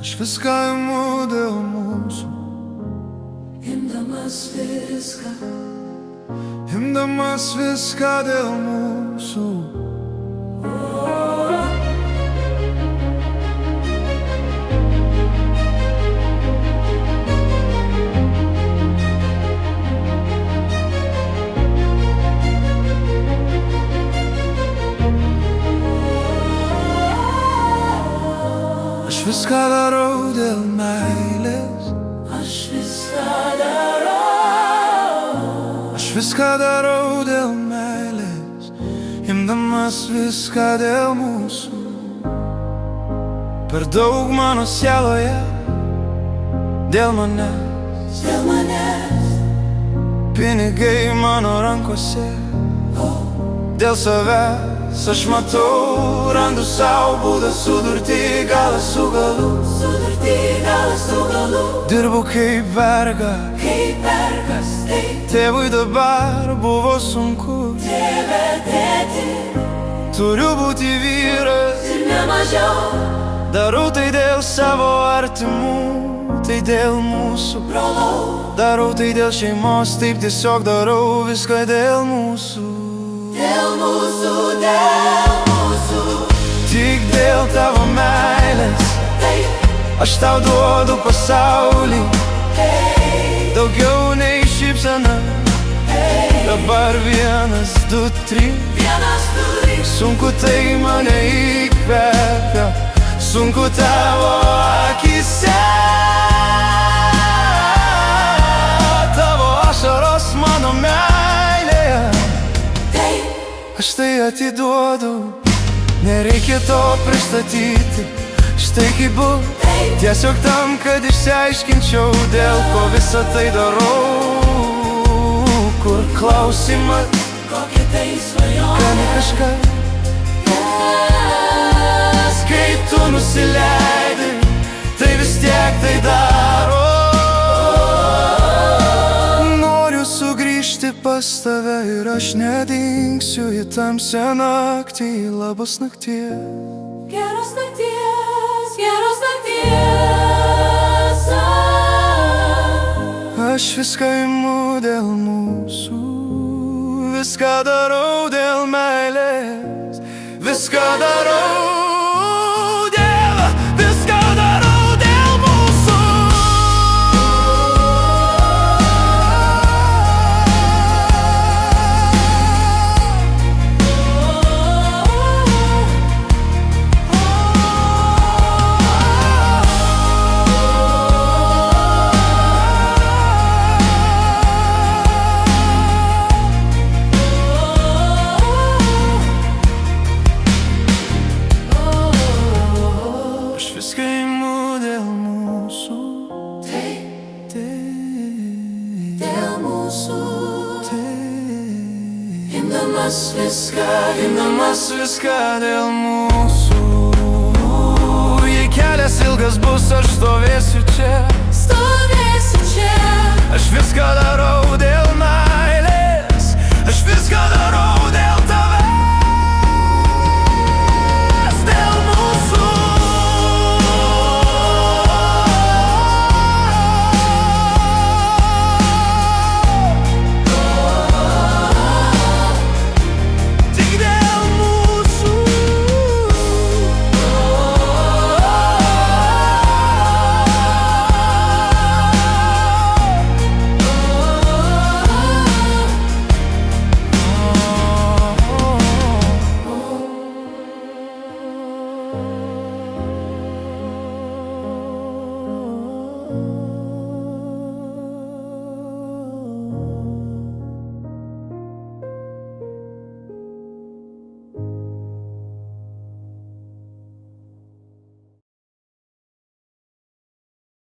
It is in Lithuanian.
Aš viską imu dėl mūsų, imdamas viską dėl mūsų. Aš viską darau dėl meilės, Aš viską darau dėl meilės, imdamas viską dėl mūsų. Per daug mano sieloje dėl manęs, pinigai mano rankose dėl savęs. Aš matau, randu sau būdą sudurti galą su galu. Dirbu kaip vergas, tėvui dabar buvo sunku. Turiu būti vyras ir nemažiau. Darau tai dėl savo artimų, tai dėl mūsų Brolau, darau tai dėl šeimos, taip tiesiog darau viską dėl mūsų. dėl mūsų. Tik dėl tavo meilės Taip, aš tau duodu pasaulį, daugiau nei šypsena. Dabar 1, 2, 3. vienas turi. Sunku tai mane įkvepia, sunku tavo akise. Tavo ašaros mano meilėje, Taip, aš tai atiduodu, nereikia to pristatyti. Štai kaip bus, tiesiog tam, kad išsiaiškinčiau, dėl ko visą tai darau. Kur klausimas, kokia tai svajonė. kad kažkas, kai tu nusileidai, tai vis tiek tai daro. Noriu sugrįžti pas tave ir aš nedingsiu į tamsią naktį. Labas nakties. Geros nakties, geros nakties. Aš viską imu dėl mūsų, viską darau dėl meilės, viską darau dėl mūsų. Viską imu dėl mūsų, Dėl mūsų. imdamas viską dėl mūsų. Jei kelias ilgas bus, aš stovėsiu